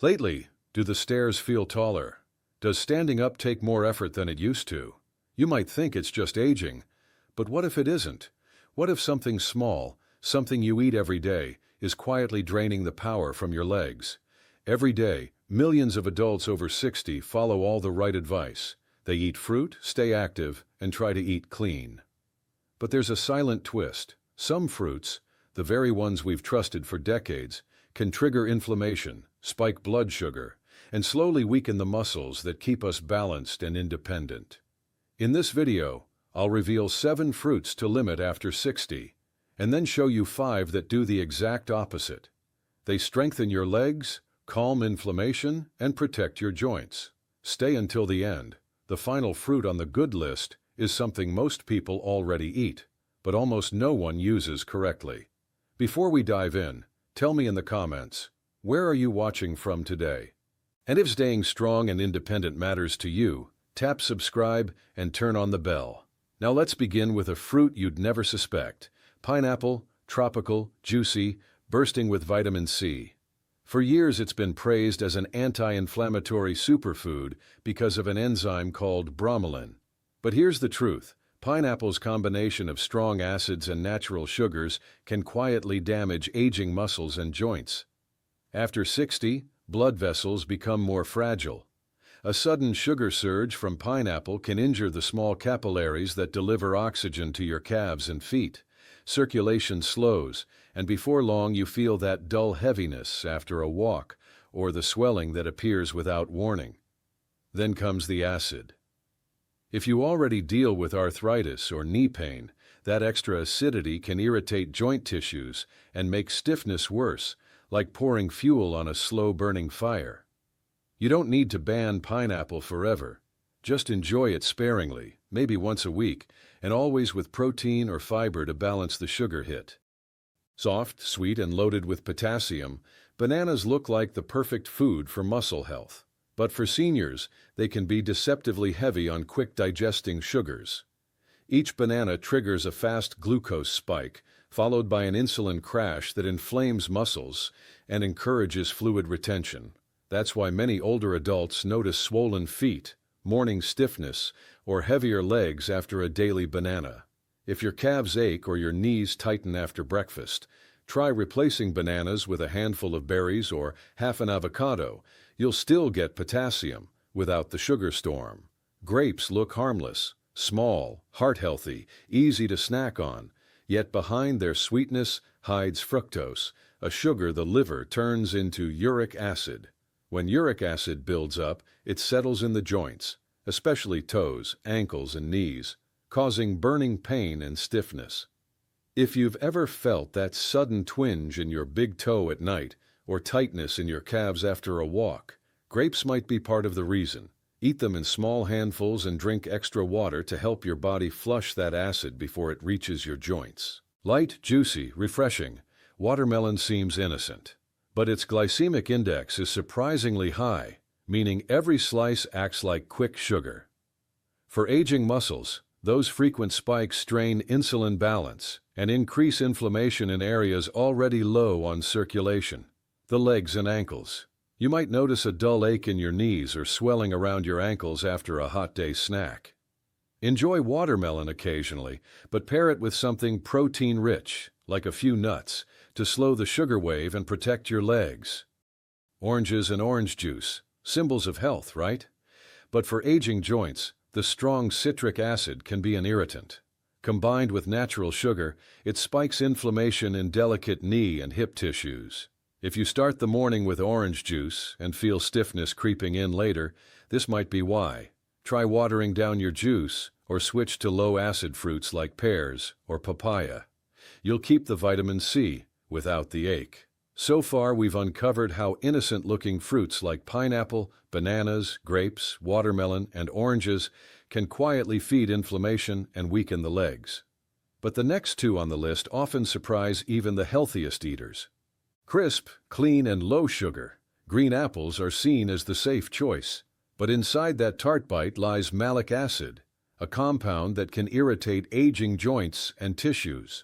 Lately, do the stairs feel taller? Does standing up take more effort than it used to? You might think it's just aging, but what if it isn't? What if something small, something you eat every day, is quietly draining the power from your legs? Every day, millions of adults over 60 follow all the right advice. They eat fruit, stay active, and try to eat clean. But there's a silent twist. Some fruits, the very ones we've trusted for decades, can trigger inflammation, spike blood sugar, and slowly weaken the muscles that keep us balanced and independent. In this video, I'll reveal 7 fruits to limit after 60, and then show you 5 that do the exact opposite. They strengthen your legs, calm inflammation, and protect your joints. Stay until the end. The final fruit on the good list is something most people already eat, but almost no one uses correctly. Before we dive in, tell me in the comments, where are you watching from today? And if staying strong and independent matters to you, tap subscribe and turn on the bell. Now let's begin with a fruit you'd never suspect. Pineapple, tropical, juicy, bursting with vitamin C. For years it's been praised as an anti-inflammatory superfood because of an enzyme called bromelain. But here's the truth. Pineapple's combination of strong acids and natural sugars can quietly damage aging muscles and joints. After 60, blood vessels become more fragile. A sudden sugar surge from pineapple can injure the small capillaries that deliver oxygen to your calves and feet. Circulation slows, and before long you feel that dull heaviness after a walk, or the swelling that appears without warning. Then comes the acid. If you already deal with arthritis or knee pain, that extra acidity can irritate joint tissues and make stiffness worse, like pouring fuel on a slow-burning fire. You don't need to ban pineapple forever. Just enjoy it sparingly, maybe once a week, and always with protein or fiber to balance the sugar hit. Soft, sweet, and loaded with potassium, bananas look like the perfect food for muscle health. But for seniors, they can be deceptively heavy on quick-digesting sugars. Each banana triggers a fast glucose spike, followed by an insulin crash that inflames muscles and encourages fluid retention. That's why many older adults notice swollen feet, morning stiffness, or heavier legs after a daily banana. If your calves ache or your knees tighten after breakfast, try replacing bananas with a handful of berries or half an avocado. You'll still get potassium without the sugar storm. Grapes look harmless, small, heart-healthy, easy to snack on, yet behind their sweetness hides fructose, a sugar the liver turns into uric acid. When uric acid builds up, it settles in the joints, especially toes, ankles, and knees, causing burning pain and stiffness. If you've ever felt that sudden twinge in your big toe at night, or tightness in your calves after a walk, grapes might be part of the reason. Eat them in small handfuls and drink extra water to help your body flush that acid before it reaches your joints. Light, juicy, refreshing, watermelon seems innocent. But its glycemic index is surprisingly high, meaning every slice acts like quick sugar. For aging muscles, those frequent spikes strain insulin balance and increase inflammation in areas already low on circulation. The legs and ankles. You might notice a dull ache in your knees or swelling around your ankles after a hot day snack. Enjoy watermelon occasionally, but pair it with something protein-rich, like a few nuts, to slow the sugar wave and protect your legs. Oranges and orange juice, symbols of health, right? But for aging joints, the strong citric acid can be an irritant. Combined with natural sugar, it spikes inflammation in delicate knee and hip tissues. If you start the morning with orange juice and feel stiffness creeping in later, this might be why. Try watering down your juice or switch to low-acid fruits like pears or papaya. You'll keep the vitamin C without the ache. So far, we've uncovered how innocent-looking fruits like pineapple, bananas, grapes, watermelon, and oranges can quietly feed inflammation and weaken the legs. But the next 2 on the list often surprise even the healthiest eaters. Crisp, clean, and low sugar, green apples are seen as the safe choice. But inside that tart bite lies malic acid, a compound that can irritate aging joints and tissues.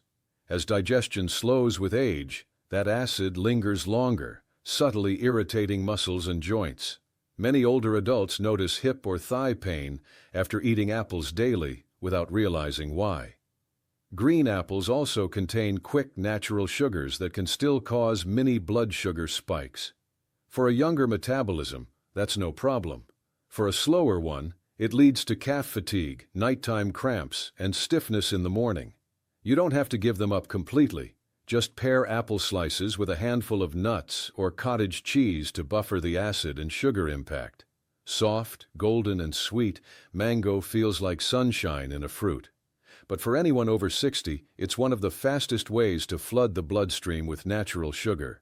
As digestion slows with age, that acid lingers longer, subtly irritating muscles and joints. Many older adults notice hip or thigh pain after eating apples daily without realizing why. Green apples also contain quick natural sugars that can still cause mini blood sugar spikes. For a younger metabolism, that's no problem. For a slower one, it leads to calf fatigue, nighttime cramps, and stiffness in the morning. You don't have to give them up completely. Just pair apple slices with a handful of nuts or cottage cheese to buffer the acid and sugar impact. Soft, golden, and sweet, mango feels like sunshine in a fruit. But for anyone over 60, it's one of the fastest ways to flood the bloodstream with natural sugar.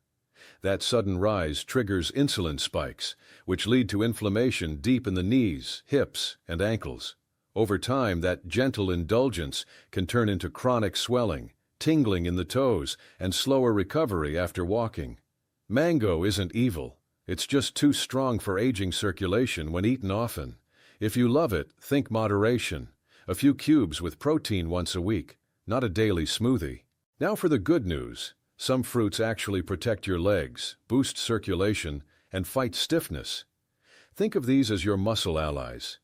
That sudden rise triggers insulin spikes, which lead to inflammation deep in the knees, hips, and ankles. Over time, that gentle indulgence can turn into chronic swelling, tingling in the toes, and slower recovery after walking. Mango isn't evil. It's just too strong for aging circulation when eaten often. If you love it, think moderation. A few cubes with protein once a week, not a daily smoothie. Now for the good news. Some fruits actually protect your legs, boost circulation, and fight stiffness. Think of these as your muscle allies.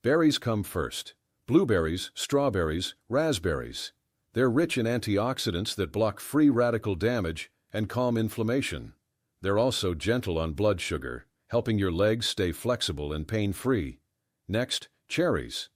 Berries come first. Blueberries, strawberries, raspberries. They're rich in antioxidants that block free radical damage and calm inflammation. They're also gentle on blood sugar, helping your legs stay flexible and pain-free. Next, cherries.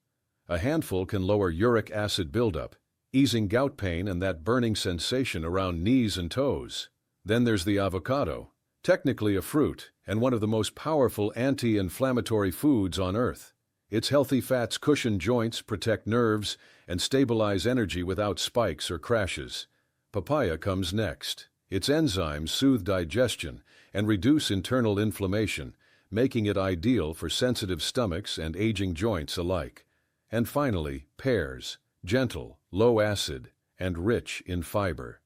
A handful can lower uric acid buildup, easing gout pain and that burning sensation around knees and toes. Then there's the avocado, technically a fruit and one of the most powerful anti-inflammatory foods on earth. Its healthy fats cushion joints, protect nerves, and stabilize energy without spikes or crashes. Papaya comes next. Its enzymes soothe digestion and reduce internal inflammation, making it ideal for sensitive stomachs and aging joints alike. And finally, pears, gentle, low acid, and rich in fiber.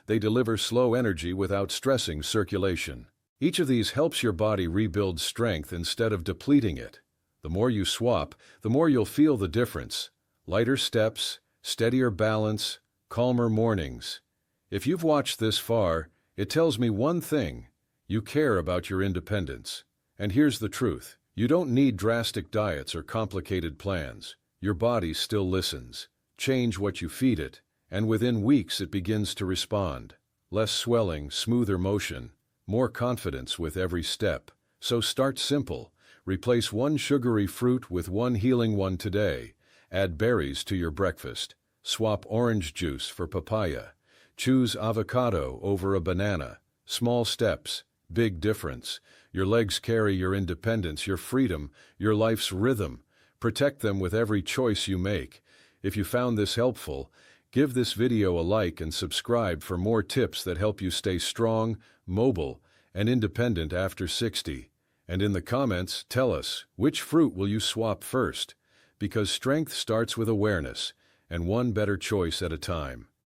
They deliver slow energy without stressing circulation. Each of these helps your body rebuild strength instead of depleting it. The more you swap, the more you'll feel the difference. Lighter steps, steadier balance, calmer mornings. If you've watched this far, it tells me one thing: you care about your independence. And here's the truth: you don't need drastic diets or complicated plans. Your body still listens. Change what you feed it, and within weeks it begins to respond. Less swelling, smoother motion, more confidence with every step. So start simple. Replace one sugary fruit with one healing one today. Add berries to your breakfast. Swap orange juice for papaya. Choose avocado over a banana. Small steps, big difference. Your legs carry your independence, your freedom, your life's rhythm. Protect them with every choice you make. If you found this helpful, give this video a like and subscribe for more tips that help you stay strong, mobile, and independent after 60. And in the comments, tell us, which fruit will you swap first? Because strength starts with awareness, and one better choice at a time.